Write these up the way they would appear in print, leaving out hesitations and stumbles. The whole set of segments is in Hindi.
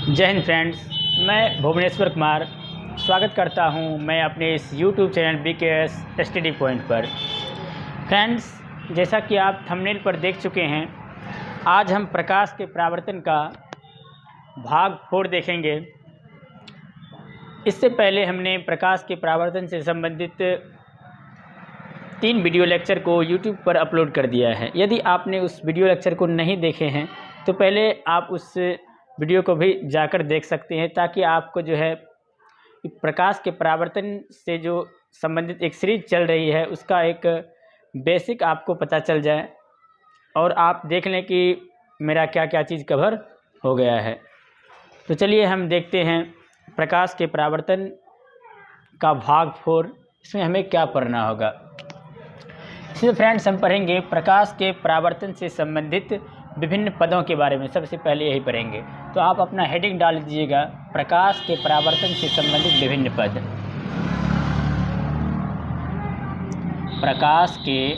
जय हिंद फ्रेंड्स, मैं भुवनेश्वर कुमार स्वागत करता हूं मैं अपने इस YouTube channel BKS study point पर। फ्रेंड्स, जैसा कि आप थंबनेल पर देख चुके हैं, आज हम प्रकाश के परावर्तन का भाग 4 देखेंगे। इससे पहले हमने प्रकाश के परावर्तन से संबंधित 3 वीडियो लेक्चर को YouTube पर अपलोड कर दिया है। यदि आपने उस वीडियो लेक्चर को नहीं देखे हैं तो पहले आप उस वीडियो को भी जाकर देख सकते हैं, ताकि आपको जो है प्रकाश के परावर्तन से जो संबंधित एक सीरीज चल रही है उसका एक बेसिक आपको पता चल जाए और आप देख लें कि मेरा क्या क्या चीज़ कवर हो गया है। तो चलिए हम देखते हैं प्रकाश के परावर्तन का भाग 4। इसमें हमें क्या पढ़ना होगा। इसमें फ्रेंड्स हम पढ़ेंगे प्रकाश के परावर्तन से संबंधित विभिन्न पदों के बारे में। सबसे पहले यही पढ़ेंगे, तो आप अपना हेडिंग डाल दीजिएगा, प्रकाश के परावर्तन से संबंधित विभिन्न पद। प्रकाश के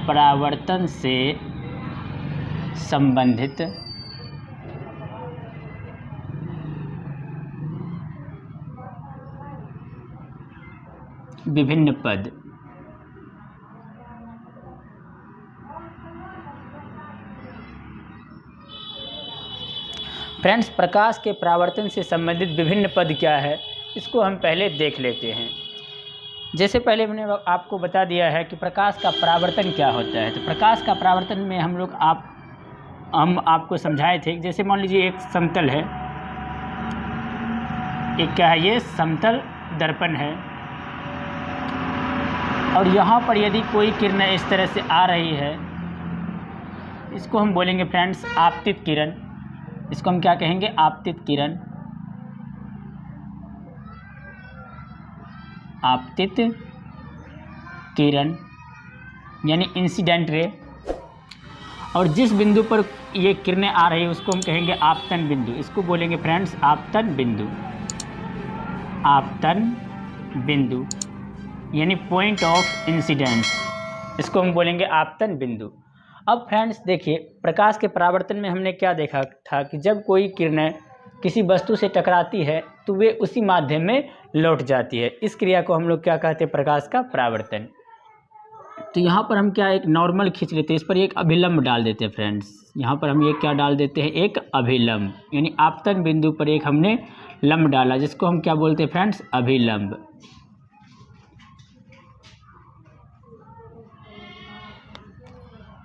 परावर्तन से संबंधित विभिन्न पद। फ्रेंड्स, प्रकाश के परावर्तन से संबंधित विभिन्न पद क्या है, इसको हम पहले देख लेते हैं। जैसे पहले मैंने आपको बता दिया है कि प्रकाश का परावर्तन क्या होता है। तो प्रकाश का परावर्तन में हम आपको समझाए थे। जैसे मान लीजिए एक समतल है, एक क्या है, ये समतल दर्पण है, और यहाँ पर यदि कोई किरण इस तरह से आ रही है, इसको हम बोलेंगे फ्रेंड्स आपतित किरण। इसको हम क्या कहेंगे? आपतित किरण। आपतित किरण यानी इंसिडेंट रे। और जिस बिंदु पर ये किरणें आ रही है उसको हम कहेंगे आपतन बिंदु। इसको बोलेंगे फ्रेंड्स आपतन बिंदु। आपतन बिंदु यानी पॉइंट ऑफ इंसिडेंस, इसको हम बोलेंगे आपतन बिंदु। अब फ्रेंड्स देखिए, प्रकाश के परावर्तन में हमने क्या देखा था कि जब कोई किरणें किसी वस्तु से टकराती है तो वे उसी माध्यम में लौट जाती है। इस क्रिया को हम लोग क्या कहते हैं? प्रकाश का परावर्तन। तो यहाँ पर हम क्या एक नॉर्मल खींच लेते हैं, इस पर एक अभिलंब डाल देते हैं फ्रेंड्स। यहाँ पर हम ये क्या डाल देते हैं? एक अभिलंब, यानी आपतन बिंदु पर एक हमने लंब डाला, जिसको हम क्या बोलते हैं फ्रेंड्स? अभिलंब।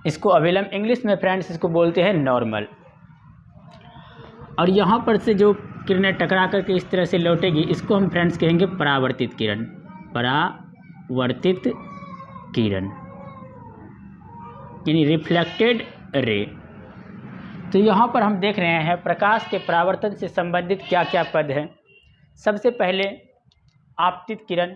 इसको अभिलंब इंग्लिश में फ्रेंड्स इसको बोलते हैं नॉर्मल। और यहाँ पर से जो किरणें टकरा करके इस तरह से लौटेगी, इसको हम फ्रेंड्स कहेंगे परावर्तित किरण। परावर्तित किरण यानी रिफ्लेक्टेड रे। तो यहाँ पर हम देख रहे हैं प्रकाश के परावर्तन से संबंधित क्या क्या पद हैं। सबसे पहले आपतित किरण,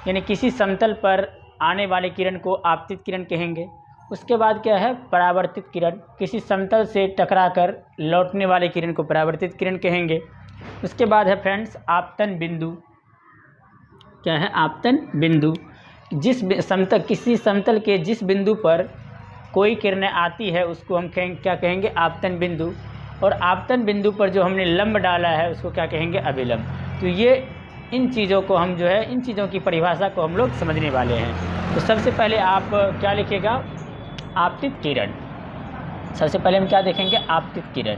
यानी किसी समतल पर आने वाले किरण को आपतित किरण कहेंगे। उसके बाद क्या है? परावर्तित किरण, किसी समतल से टकराकर लौटने वाले किरण को परावर्तित किरण कहेंगे। उसके बाद है फ्रेंड्स आपतन बिंदु। क्या है? आपतन बिंदु। किसी समतल के जिस बिंदु पर कोई किरणें आती है उसको हम क्या कहेंगे? आपतन बिंदु। और आपतन बिंदु पर जो हमने लंब डाला है उसको क्या कहेंगे? अभिलंब। तो ये इन चीज़ों को हम जो है, इन चीज़ों की परिभाषा को हम लोग समझने वाले हैं। तो सबसे पहले आप क्या लिखेगा? आपतित किरण। सबसे पहले हम क्या देखेंगे? आपतित किरण।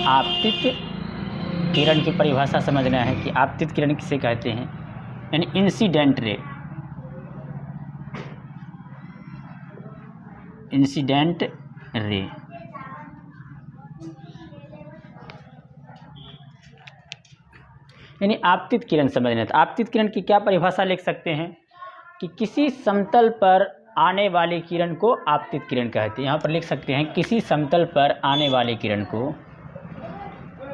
आपतित किरण की परिभाषा समझना है कि आपतित किरण किसे कहते हैं, यानी इंसिडेंट रे। Incident ray. यानी आपतित किरण समझना। तो आपतित किरण की क्या परिभाषा लिख सकते हैं कि किसी समतल पर आने वाली किरण को आपतित किरण कहते हैं। यहाँ पर लिख सकते हैं किसी समतल पर आने वाली किरण को,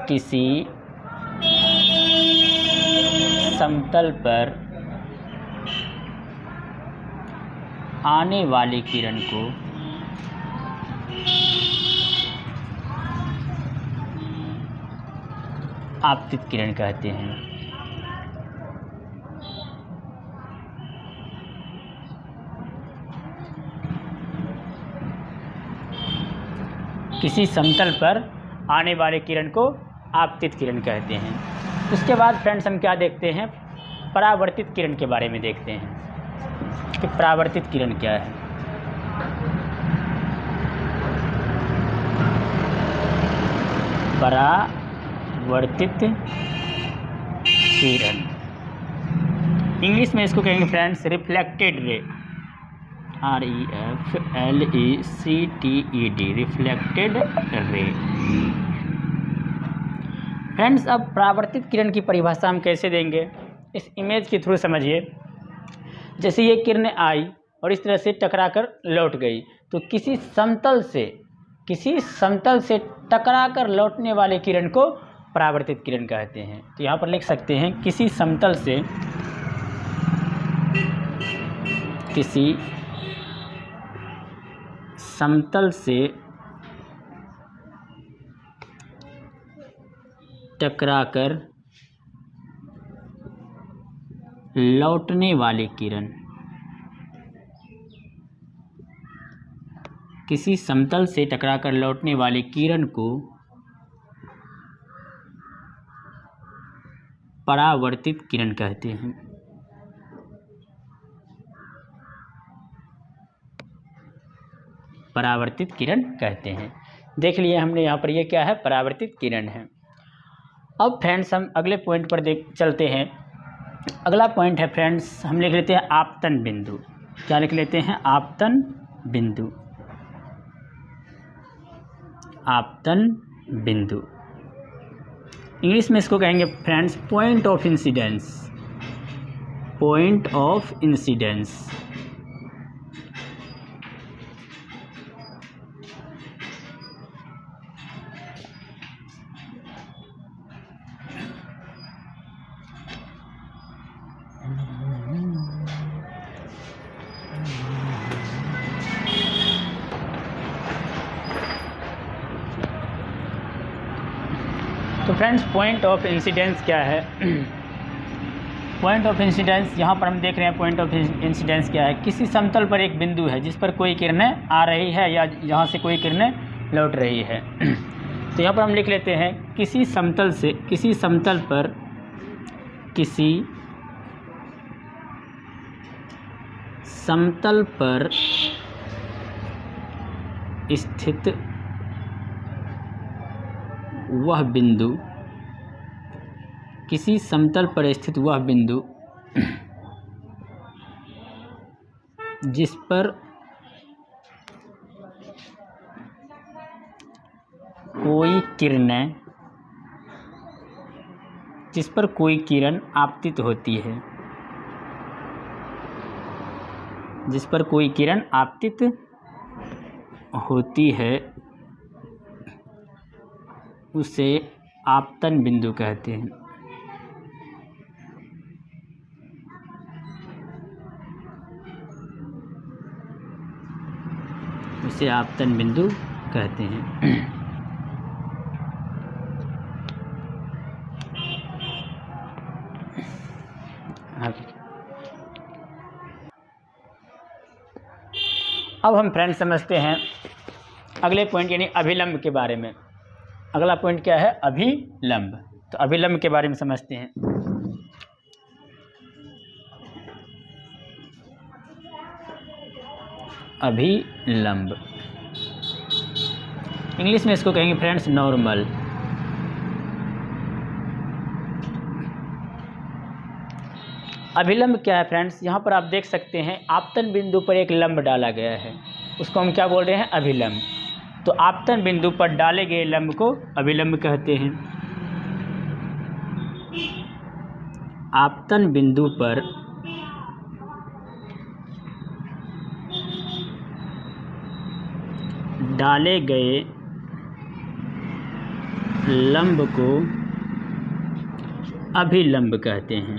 किसी समतल पर आने वाली किरण को आपतित किरण कहते हैं। किसी समतल पर आने वाले किरण को आपतित किरण कहते हैं। उसके बाद फ्रेंड्स हम क्या देखते हैं, परावर्तित किरण के बारे में देखते हैं कि परावर्तित किरण क्या है। परावर्तित किरण, इंग्लिश में इसको कहेंगे friends reflected ray, REFLECTED, reflected ray. Friends अब परावर्तित किरण की परिभाषा हम कैसे देंगे, इस इमेज के थ्रू समझिए। जैसे ये किरण आई और इस तरह से टकरा कर लौट गई, तो किसी समतल से टकरा कर लौटने वाले किरण को परावर्तित किरण कहते हैं। तो यहाँ पर लिख सकते हैं किसी समतल से टकराकर लौटने वाले किरण, किसी समतल से टकराकर लौटने वाले किरण को परावर्तित किरण कहते हैं। परावर्तित किरण कहते हैं। देख लिए हमने यहाँ पर, ये क्या है, परावर्तित किरण है। अब फ्रेंड्स हम अगले पॉइंट पर चलते हैं। अगला पॉइंट है फ्रेंड्स, हम लिख लेते हैं आपतन बिंदु। क्या लिख लेते हैं, आपतन बिंदु। आपतन बिंदु, इंग्लिश में इसको कहेंगे friends point of incidence. Point of incidence, तो फ्रेंड्स पॉइंट ऑफ इंसिडेंस क्या है। पॉइंट ऑफ इंसिडेंस, यहाँ पर हम देख रहे हैं पॉइंट ऑफ इंसिडेंस क्या है, किसी समतल पर एक बिंदु है जिस पर कोई किरणें आ रही है या जहाँ से कोई किरणें लौट रही है। तो यहाँ पर हम लिख लेते हैं किसी समतल पर स्थित वह बिंदु, किसी समतल पर स्थित वह बिंदु जिस पर कोई किरण आपतित होती है, जिस पर कोई किरण आपतित होती है, उसे आपतन बिंदु कहते हैं। उसे आपतन बिंदु कहते हैं। अब हम फ्रेंड्स समझते हैं अगले पॉइंट यानी अभिलंब के बारे में। अगला पॉइंट क्या है, अभिलंब। तो अभिलंब के बारे में समझते हैं। अभिलंब, इंग्लिश में इसको कहेंगे फ्रेंड्स नॉर्मल। अभिलंब क्या है फ्रेंड्स, यहाँ पर आप देख सकते हैं आपतन बिंदु पर एक लंब डाला गया है, उसको हम क्या बोल रहे हैं, अभिलंब। तो आपतन बिंदु पर डाले गए लंब को अभिलंब कहते हैं। आपतन बिंदु पर डाले गए लंब को अभिलंब कहते हैं।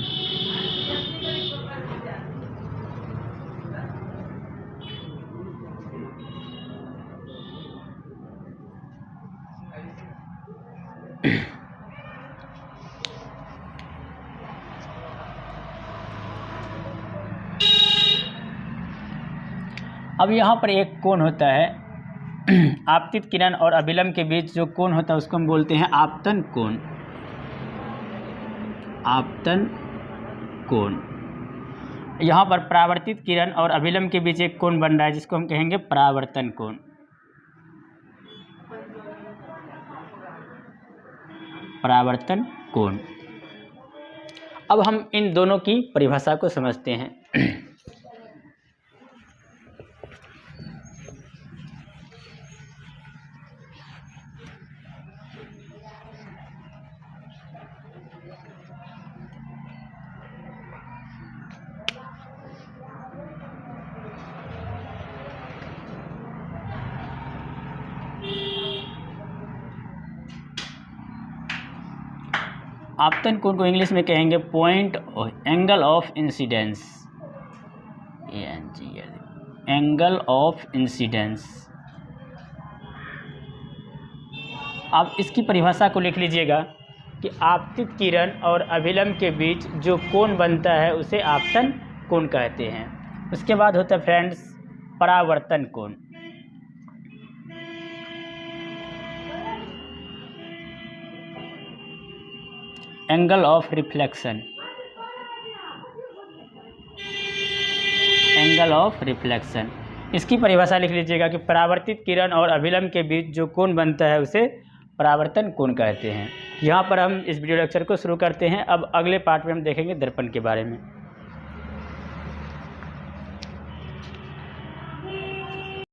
अब यहाँ पर एक कोण होता है आपतित किरण और अभिलंब के बीच जो कोण होता है उसको हम बोलते हैं आपतन कोण। आपतन कोण। यहाँ पर परावर्तित किरण और अभिलंब के बीच एक कोण बन रहा है जिसको हम कहेंगे परावर्तन कोण। परावर्तन कोण। अब हम इन दोनों की परिभाषा को समझते हैं। आपतन कोण को इंग्लिश में कहेंगे point angle of incidence. Angle of incidence. अब इसकी परिभाषा को लिख लीजिएगा कि आपतित किरण और अभिलंब के बीच जो कोण बनता है उसे आपतन कोण कहते हैं। उसके बाद होता है फ्रेंड्स परावर्तन कोण। Angle of reflection. Angle of reflection. इसकी परिभाषा लिख लीजिएगा कि परावर्तित किरण और अभिलंब के बीच जो कोण बनता है उसे परावर्तन कोण कहते हैं। यहाँ पर हम इस वीडियो लेक्चर को शुरू करते हैं। अब अगले पार्ट में हम देखेंगे दर्पण के बारे में।